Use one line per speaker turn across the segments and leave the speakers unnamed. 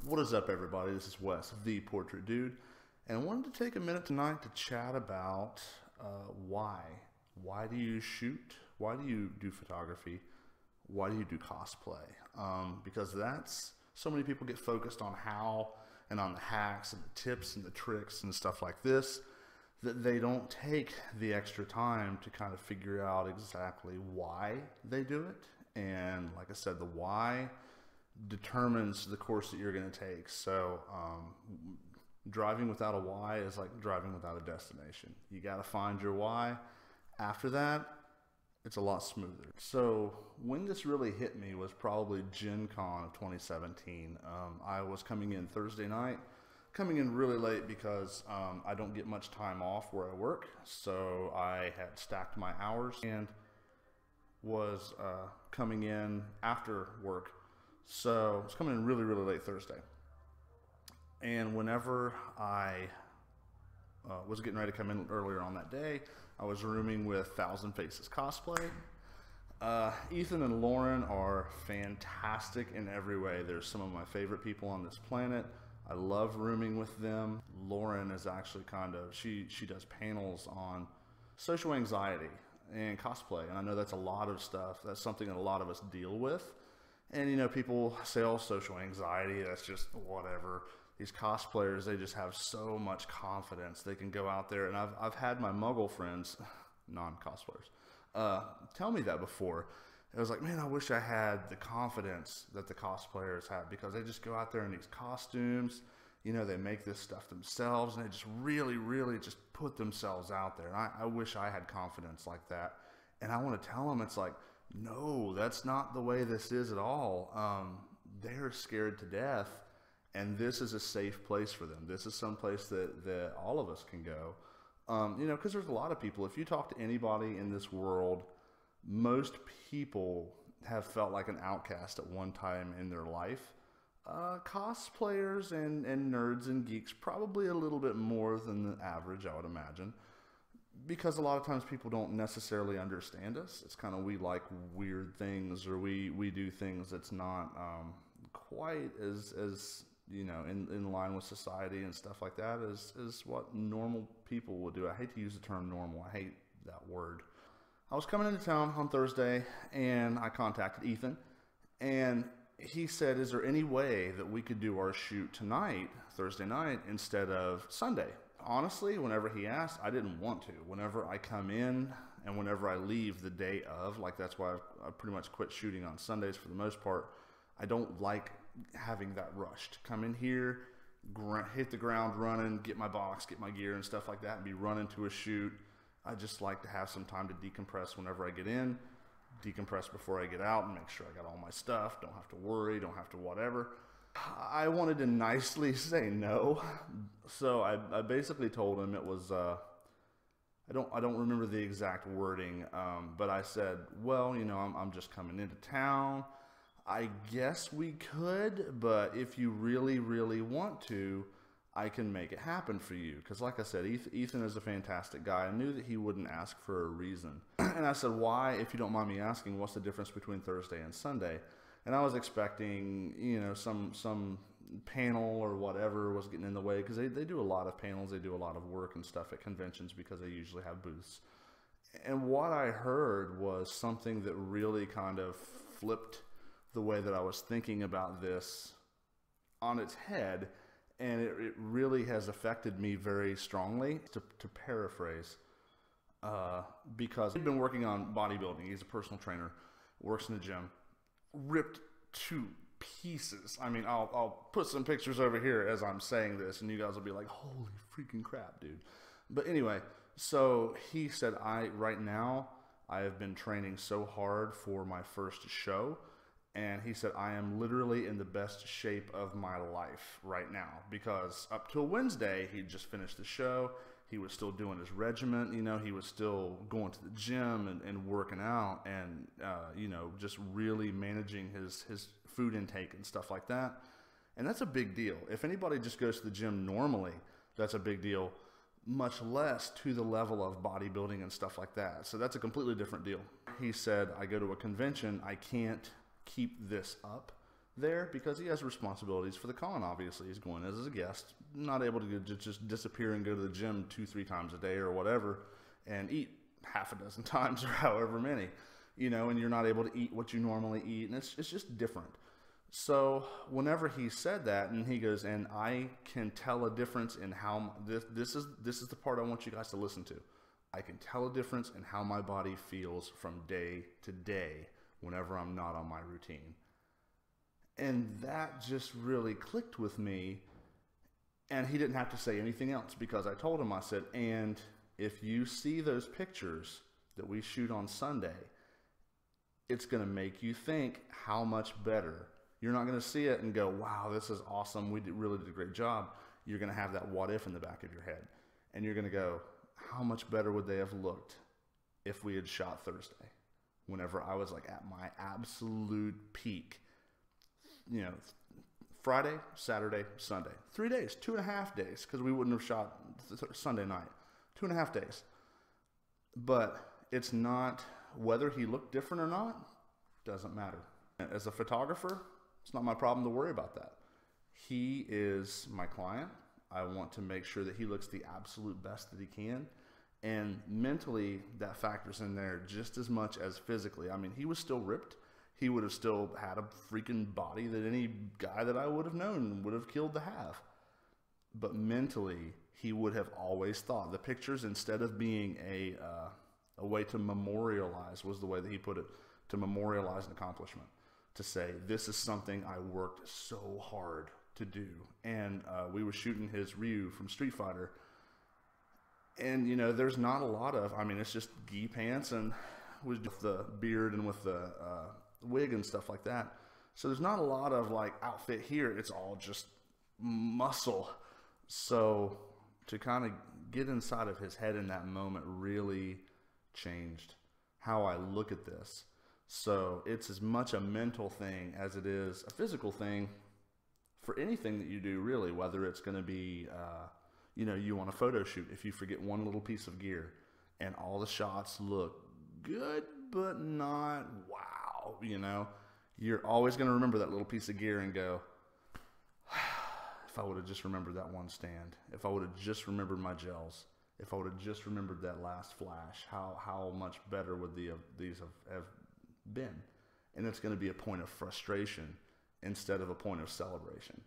What is up, everybody? This is Wes, the Portrait Dude, and I wanted to take a minute tonight to chat about why. Why do you shoot? Why do you do photography? Why do you do cosplay? Because that's, so many people get focused on how and on the hacks and the tips and the tricks and stuff like this, that they don't take the extra time to kind of figure out exactly why they do it. And like I said, the why determines the course that you're going to take. So driving without a why is like driving without a destination. You got to find your why. After that, it's a lot smoother. So when this really hit me was probably GenCon of 2017. I was coming in Thursday night, coming in really late because I don't get much time off where I work. So I had stacked my hours and was coming in after work. So I was coming in really, really late Thursday. And whenever I was getting ready to come in earlier on that day, I was rooming with Thousand Faces Cosplay. Ethan and Lauren are fantastic in every way. They're some of my favorite people on this planet. I love rooming with them. Lauren is actually kind of, she does panels on social anxiety and cosplay. And I know that's a lot of stuff. That's something that a lot of us deal with. And you know, people say, oh, social anxiety, that's just whatever. These cosplayers, they just have so much confidence. They can go out there, and I've had my muggle friends, non-cosplayers, tell me that before. It was like, man, I wish I had the confidence that the cosplayers have, because they just go out there in these costumes, you know, they make this stuff themselves, and they just really, really just put themselves out there. And I wish I had confidence like that. And I want to tell them, it's like, no, that's not the way this is at all. They're scared to death, and this is a safe place for them. This is some place that all of us can go. You know, because there's a lot of people, if you talk to anybody in this world, most people have felt like an outcast at one time in their life. Cosplayers and nerds and geeks probably a little bit more than the average, I would imagine. Because a lot of times people don't necessarily understand us. It's kind of, we like weird things, or we do things that's not quite as you know, in line with society and stuff like that is what normal people would do. I hate to use the term normal. I hate that word. I was coming into town on Thursday, and I contacted Ethan, and he said, is there any way that we could do our shoot tonight, Thursday night, instead of Sunday? Honestly, whenever he asked, I didn't want to. Whenever I come in and whenever I leave the day of, like that's why I pretty much quit shooting on Sundays for the most part. I don't like having that rush to come in here, hit the ground running, get my box, get my gear and stuff like that, and be running to a shoot. I just like to have some time to decompress whenever I get in, decompress before I get out, and make sure I got all my stuff, don't have to worry, don't have to whatever. I wanted to nicely say no, so I basically told him it was, I don't remember the exact wording, but I said, well, you know, I'm just coming into town. I guess we could, but if you really, really want to, I can make it happen for you. Because like I said, Ethan is a fantastic guy. I knew that he wouldn't ask for a reason. And I said, why, if you don't mind me asking, what's the difference between Thursday and Sunday? And I was expecting, you know, some panel or whatever was getting in the way, because they do a lot of panels, they do a lot of work and stuff at conventions because they usually have booths. And what I heard was something that really kind of flipped the way that I was thinking about this on its head, and it really has affected me very strongly, to paraphrase, because he'd been working on bodybuilding. He's a personal trainer, works in the gym, ripped to pieces. I mean, I'll put some pictures over here as I'm saying this, and you guys will be like, holy freaking crap, dude. But anyway, so he said, right now, I have been training so hard for my first show, and he said, I am literally in the best shape of my life right now, because up till Wednesday, he just finished the show. He was still doing his regiment, you know, he was still going to the gym and working out, and, you know, just really managing his food intake and stuff like that. And that's a big deal. If anybody just goes to the gym normally, that's a big deal, much less to the level of bodybuilding and stuff like that. So that's a completely different deal. He said, I go to a convention, I can't keep this up. there because he has responsibilities for the con. Obviously, he's going as a guest, not able to just disappear and go to the gym 2-3 times a day or whatever and eat half a dozen times or however many, you know, and you're not able to eat what you normally eat, and it's just different. So whenever he said that, and he goes, and I can tell a difference in how this is the part I want you guys to listen to. I can tell a difference in how my body feels from day to day whenever I'm not on my routine. And that just really clicked with me. And he didn't have to say anything else because I told him, I said, and if you see those pictures that we shoot on Sunday, it's going to make you think how much better. You're not going to see it and go, wow, this is awesome. We really did a great job. You're going to have that what if in the back of your head. And you're going to go, how much better would they have looked if we had shot Thursday? Whenever I was like at my absolute peak, you know, Friday, Saturday, Sunday, 3 days, 2.5 days, because we wouldn't have shot Sunday night, 2.5 days. But it's not, whether he looked different or not, doesn't matter. As a photographer, it's not my problem to worry about that. He is my client. I want to make sure that he looks the absolute best that he can. And mentally, that factors in there just as much as physically. I mean, he was still ripped. He would have still had a freaking body that any guy that I would have known would have killed to have. But mentally, he would have always thought. The pictures, instead of being a way to memorialize, was the way that he put it, to memorialize an accomplishment. To say, this is something I worked so hard to do. And we were shooting his Ryu from Street Fighter. And, you know, there's not a lot of, I mean, it's just gi pants and with the beard and with the wig and stuff like that. So there's not a lot of, like, outfit here. It's all just muscle. So to kind of get inside of his head in that moment really changed how I look at this. So it's as much a mental thing as it is a physical thing for anything that you do, really, whether it's going to be, you know, you want a photo shoot. If you forget one little piece of gear and all the shots look good, but not wow, you know, you're always going to remember that little piece of gear and go, if I would have just remembered that one stand, if I would have just remembered my gels, if I would have just remembered that last flash, how much better would these have been? And it's going to be a point of frustration instead of a point of celebration.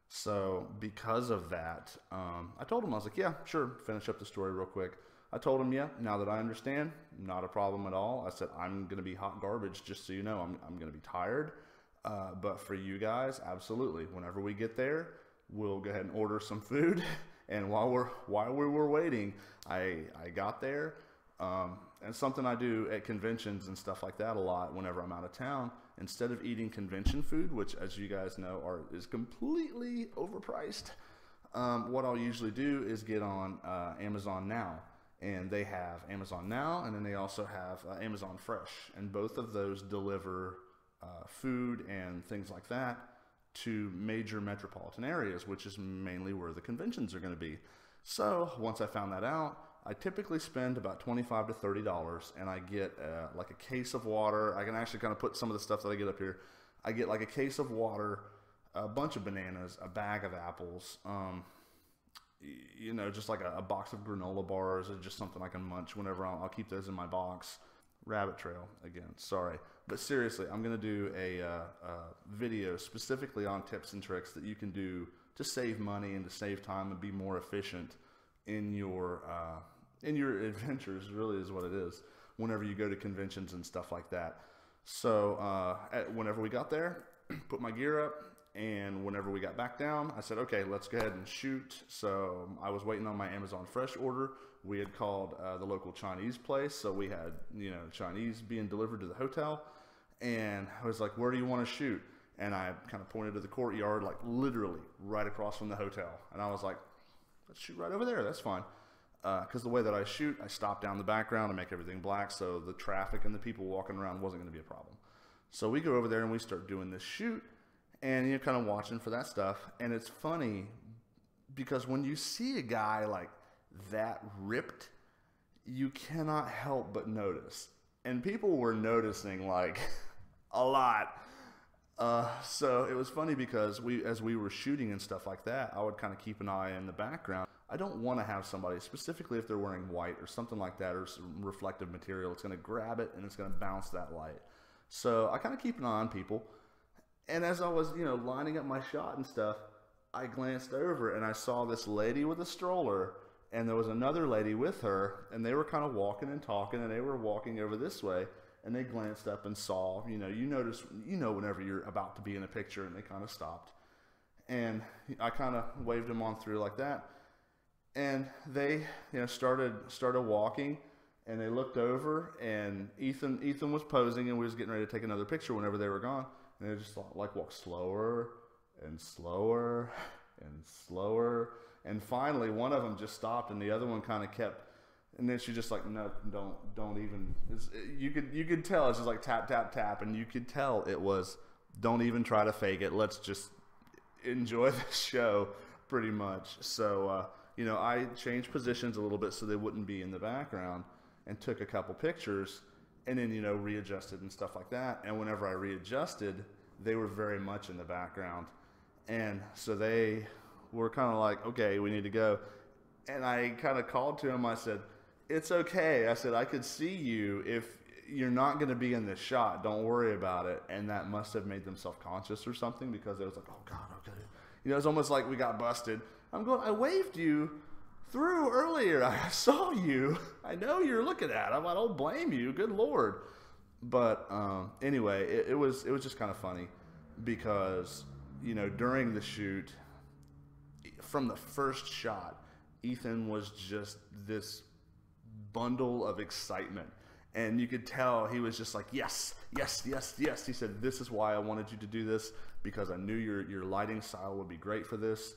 So because of that, I told him, I was like, yeah, sure, finish up the story real quick. I told him, yeah, now that I understand, not a problem at all. I said, I'm going to be hot garbage, just so you know. I'm going to be tired. But for you guys, absolutely. Whenever we get there, we'll go ahead and order some food. And while we were waiting, I got there. And something I do at conventions and stuff like that a lot whenever I'm out of town, instead of eating convention food, which, as you guys know, is completely overpriced, what I'll usually do is get on Amazon Now. And they have Amazon Now, and then they also have Amazon Fresh. And both of those deliver food and things like that to major metropolitan areas, which is mainly where the conventions are going to be. So once I found that out, I typically spend about $25 to $30, and I get like a case of water. I can actually kind of put some of the stuff that I get up here. I get like a case of water, a bunch of bananas, a bag of apples, you know, just like a box of granola bars, or just something I can munch whenever I'll keep those in my box. Rabbit trail again, sorry. But seriously, I'm going to do a video specifically on tips and tricks that you can do to save money and to save time and be more efficient in your adventures, really is what it is, whenever you go to conventions and stuff like that. So whenever we got there, put my gear up, and whenever we got back down, I said, okay, let's go ahead and shoot. So I was waiting on my Amazon Fresh order. We had called the local Chinese place, so we had, you know, Chinese being delivered to the hotel. And I was like, where do you want to shoot? And I kind of pointed to the courtyard, like literally right across from the hotel. And I was like, let's shoot right over there. That's fine. Because the way that I shoot, I stop down the background and make everything black, so the traffic and the people walking around wasn't going to be a problem. So we go over there and we start doing this shoot. And you're kind of watching for that stuff. And it's funny because when you see a guy like that ripped, you cannot help but notice. And people were noticing like a lot. So it was funny because as we were shooting and stuff like that, I would kind of keep an eye in the background. I don't want to have somebody, specifically if they're wearing white or something like that, or some reflective material, it's going to grab it and it's going to bounce that light. So I kind of keep an eye on people. And as I was, lining up my shot and stuff, I glanced over and I saw this lady with a stroller, and there was another lady with her, and they were kind of walking and talking, and they were walking over this way, and they glanced up and saw, you notice, whenever you're about to be in a picture, and they kind of stopped. And I kind of waved them on through like that. And they, started walking, and they looked over, and Ethan was posing, and we was getting ready to take another picture whenever they were gone. And they just walked slower and slower and slower. And finally, one of them just stopped, and the other one kind of kept. And then she just no, don't even. You could tell it's just like tap, tap, tap, and you could tell it was, don't even try to fake it. Let's just enjoy the show, pretty much. So. I changed positions a little bit so they wouldn't be in the background, and took a couple pictures, and then, readjusted and stuff like that. And whenever I readjusted, they were very much in the background. And so they were kind of like, okay, we need to go. And I kind of called to them. I said, it's okay. I said, I could see you. If you're not going to be in this shot, don't worry about it. And that must have made them self-conscious or something, because it was like, oh God, okay. It's almost like we got busted. I waved you through earlier. I saw you. I know you're looking at him. I don't blame you. Good Lord. But anyway, it was just kind of funny because, during the shoot, from the first shot, Ethan was just this bundle of excitement. And you could tell he was just like, yes, yes, yes, yes. He said, this is why I wanted you to do this, because I knew your lighting style would be great for this.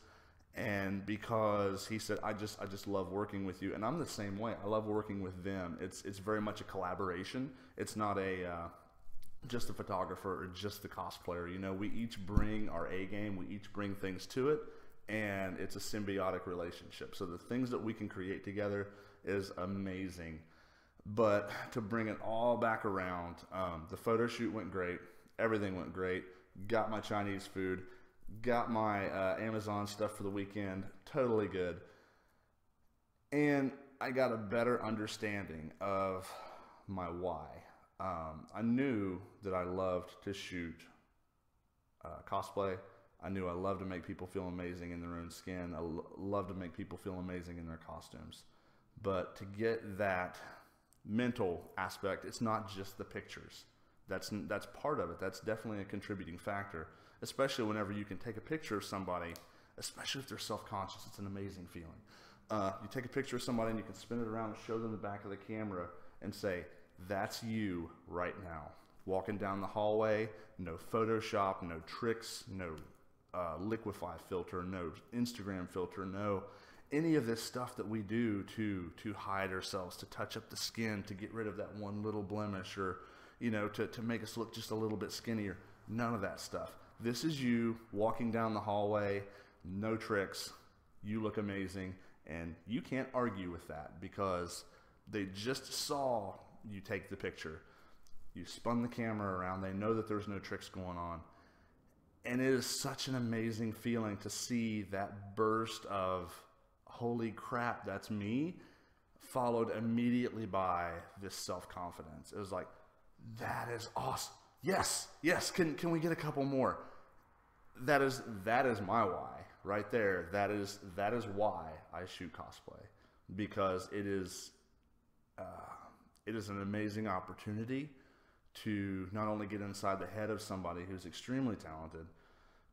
And because he said, I just love working with you. And I'm the same way. I love working with them. It's very much a collaboration. It's not just a photographer or just the cosplayer. We each bring our A game. We each bring things to it. And it's a symbiotic relationship. So the things that we can create together is amazing. But to bring it all back around, the photo shoot went great. Everything went great. Got my Chinese food. Got my Amazon stuff for the weekend. Totally good. And I got a better understanding of my why. I knew that I loved to shoot cosplay. I knew I loved to make people feel amazing in their own skin. I love to make people feel amazing in their costumes. But to get that mental aspect, it's not just the pictures. That's part of it. That's definitely a contributing factor, especially whenever you can take a picture of somebody, especially if they're self-conscious. It's an amazing feeling. You take a picture of somebody and you can spin it around and show them the back of the camera and say, that's you right now. Walking down the hallway, no Photoshop, no tricks, no liquify filter, no Instagram filter, no any of this stuff that we do to hide ourselves, to touch up the skin, to get rid of that one little blemish, or to make us look just a little bit skinnier. None of that stuff. This is you walking down the hallway, no tricks. You look amazing, and you can't argue with that because they just saw you take the picture. You spun the camera around. They know that there's no tricks going on. And it is such an amazing feeling to see that burst of, holy crap, that's me, followed immediately by this self-confidence. It was like, that is awesome. Yes, yes, can we get a couple more? That is my why right there. That is why I shoot cosplay, because it is an amazing opportunity to not only get inside the head of somebody who's extremely talented,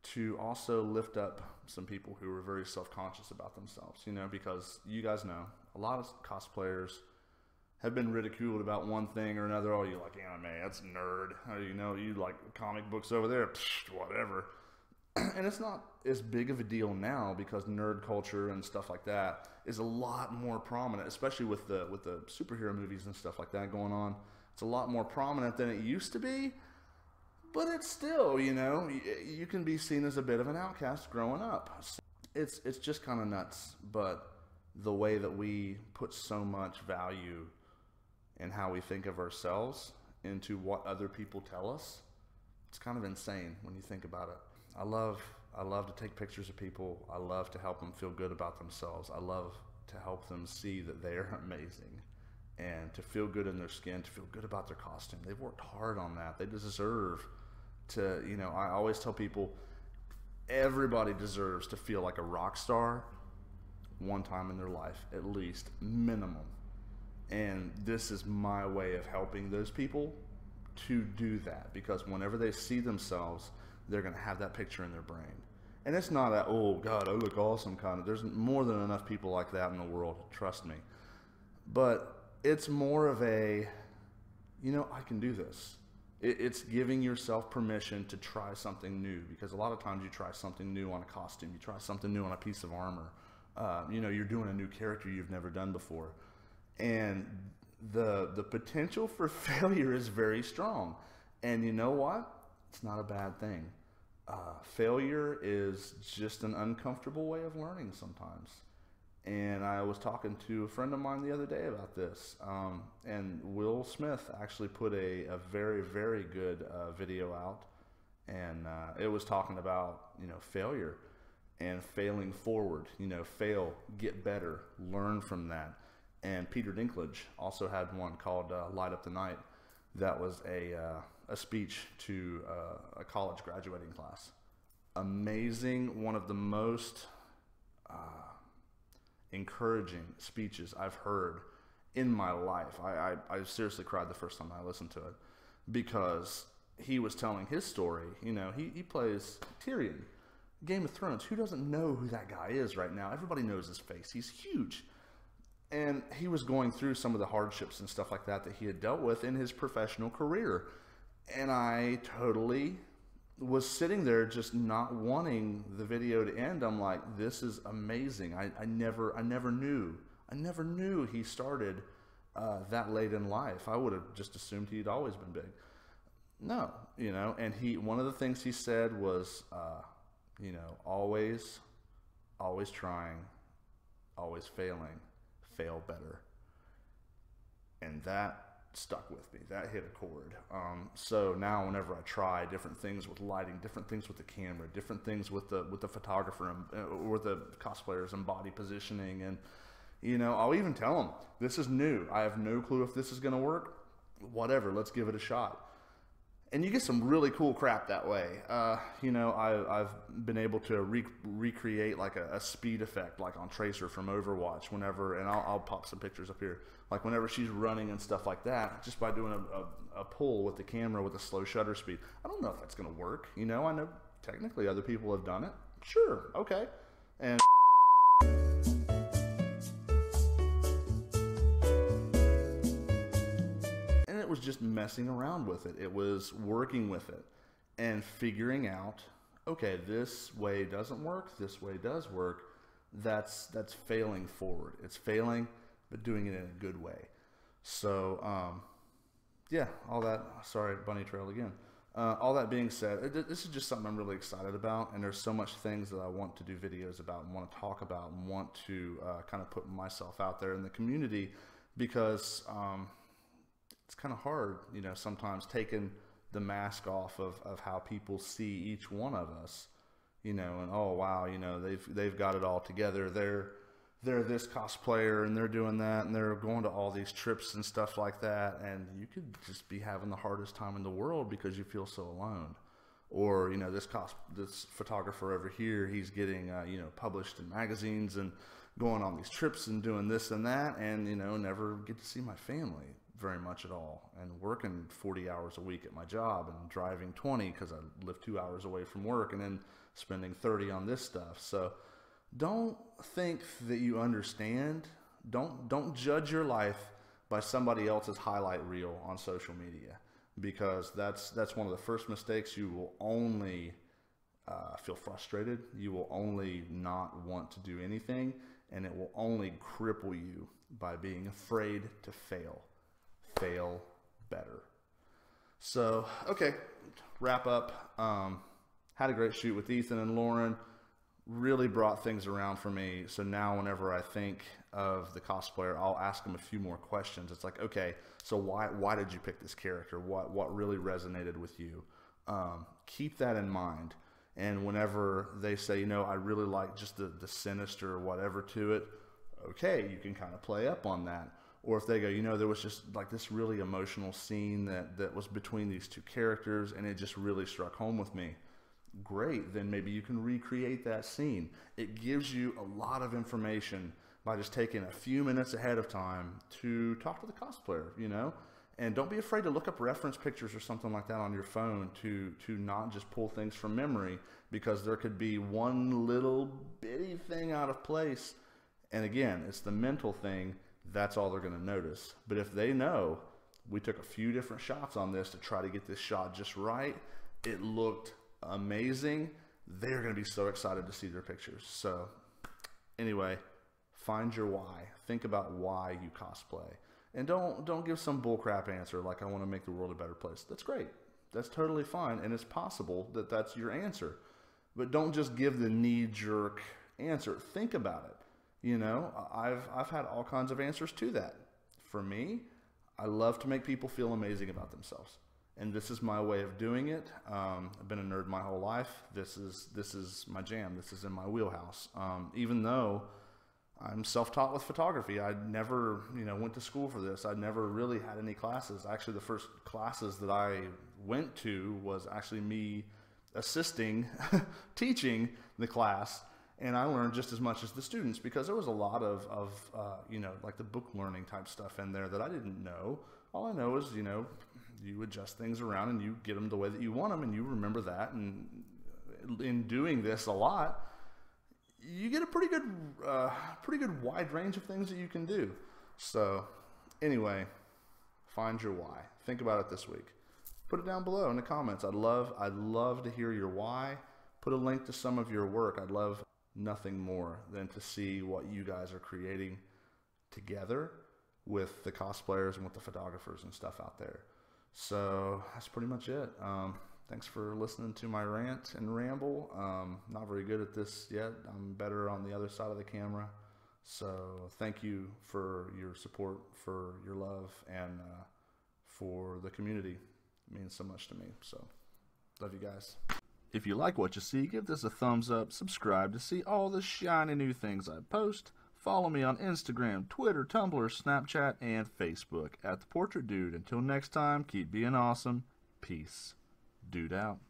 to also lift up some people who are very self-conscious about themselves, because you guys know, a lot of cosplayers have been ridiculed about one thing or another. Oh, you like anime, that's nerd. Oh, you like comic books over there, psh, whatever. And it's not as big of a deal now because nerd culture and stuff like that is a lot more prominent, especially with the superhero movies and stuff like that going on. It's a lot more prominent than it used to be, but it's still, you can be seen as a bit of an outcast growing up. It's just kind of nuts, but the way that we put so much value in how we think of ourselves into what other people tell us, it's kind of insane when you think about it. I love to take pictures of people. I love to help them feel good about themselves. I love to help them see that they're amazing and to feel good in their skin, to feel good about their costume. They've worked hard on that. They deserve to, you know, I always tell people, everybody deserves to feel like a rock star one time in their life, at least, minimum. And this is my way of helping those people to do that, because whenever they see themselves, they're going to have that picture in their brain. And it's not that, oh God, I look awesome kind of. There's more than enough people like that in the world, trust me. But it's more of a, you know, I can do this. It's giving yourself permission to try something new, because a lot of times you try something new on a costume, you try something new on a piece of armor. You know, you're doing a new character you've never done before. And the potential for failure is very strong. And you know what? It's not a bad thing. Failure is just an uncomfortable way of learning sometimes. And I was talking to a friend of mine the other day about this. And Will Smith actually put a very, very good video out. And it was talking about, you know, failure and failing forward. You know, fail, get better, learn from that. And Peter Dinklage also had one called Light Up the Night. That was a speech to a college graduating class. Amazing, one of the most encouraging speeches I've heard in my life. I seriously cried the first time I listened to it, because he was telling his story. You know, he plays Tyrion, Game of Thrones. Who doesn't know who that guy is right now? Everybody knows his face. He's huge. And he was going through some of the hardships and stuff like that he had dealt with in his professional career. And I totally was sitting there just not wanting the video to end. I'm like, this is amazing. I never knew he started that late in life. I would have just assumed he'd always been big. No, you know, and one of the things he said was, you know, always trying, always failing, fail better. And that stuck with me. That hit a chord. So now whenever I try different things with lighting, different things with the camera, different things with the photographer or the cosplayers and body positioning, and you know, I'll even tell them, this is new. I have no clue if this is going to work. Whatever, let's give it a shot. And you get some really cool crap that way. You know, I've been able to recreate like a speed effect, like on Tracer from Overwatch, whenever, and I'll pop some pictures up here, like whenever she's running and stuff like that, just by doing a pull with the camera with a slow shutter speed. I don't know if that's going to work. You know, I know technically other people have done it. Sure, okay. And it was just messing around with it. It was working with it and figuring out, okay, this way doesn't work, this way does work. That's failing forward. It's failing, but doing it in a good way. So, yeah, all that, sorry, bunny trail again. All that being said, this is just something I'm really excited about, and there's so much things that I want to do videos about and want to talk about and want to kind of put myself out there in the community, because it's kind of hard, you know, sometimes taking the mask off of how people see each one of us, you know, and oh wow, you know, they've got it all together. They're this cosplayer and they're doing that and they're going to all these trips and stuff like that, and you could just be having the hardest time in the world because you feel so alone. Or, you know, this photographer over here, he's getting you know, published in magazines and going on these trips and doing this and that, and you know, never get to see my family very much at all, and working 40 hours a week at my job and driving 20 because I live 2 hours away from work, and then spending 30 on this stuff. So don't think that you understand. Don't judge your life by somebody else's highlight reel on social media, because that's one of the first mistakes. You will only feel frustrated. You will only not want to do anything, and it will only cripple you by being afraid to fail. Fail better. So, okay, wrap up. Had a great shoot with Ethan and Lauren. Really brought things around for me. So now whenever I think of the cosplayer, I'll ask them a few more questions. It's like, okay, so why did you pick this character? What really resonated with you? Keep that in mind. And whenever they say, you know, I really like just the sinister or whatever to it, okay, you can kind of play up on that. Or if they go, you know, there was just like this really emotional scene that was between these two characters and it just really struck home with me. Great, then maybe you can recreate that scene. It gives you a lot of information by just taking a few minutes ahead of time to talk to the cosplayer, you know? And don't be afraid to look up reference pictures or something like that on your phone to not just pull things from memory, because there could be one little bitty thing out of place. And again, it's the mental thing. That's all they're going to notice. But if they know we took a few different shots on this to try to get this shot just right, it looked amazing, they're going to be so excited to see their pictures. So anyway, find your why. Think about why you cosplay. And don't give some bullcrap answer like I want to make the world a better place. That's great. That's totally fine, and it's possible that that's your answer. But don't just give the knee-jerk answer. Think about it. You know, I've had all kinds of answers to that. For me, I love to make people feel amazing about themselves, and this is my way of doing it. I've been a nerd my whole life. This is my jam. This is in my wheelhouse. Even though I'm self-taught with photography, I never, you know, went to school for this. I never really had any classes. Actually, the first classes that I went to was actually me assisting, teaching the class. And I learned just as much as the students, because there was a lot of you know, like the book learning type stuff in there that I didn't know. All I know is, you know, you adjust things around and you get them the way that you want them, and you remember that. And in doing this a lot, you get a pretty good wide range of things that you can do. So anyway, find your why. Think about it this week. Put it down below in the comments. I'd love to hear your why. Put a link to some of your work. I'd love nothing more than to see what you guys are creating together with the cosplayers and with the photographers and stuff out there. So that's pretty much it. Thanks for listening to my rant and ramble. Not very good at this yet. I'm better on the other side of the camera. So thank you for your support, for your love, and for the community. It means so much to me. So love you guys. If you like what you see, give this a thumbs up, subscribe to see all the shiny new things I post. Follow me on Instagram, Twitter, Tumblr, Snapchat, and Facebook at The Portrait Dude. Until next time, keep being awesome. Peace. Dude out.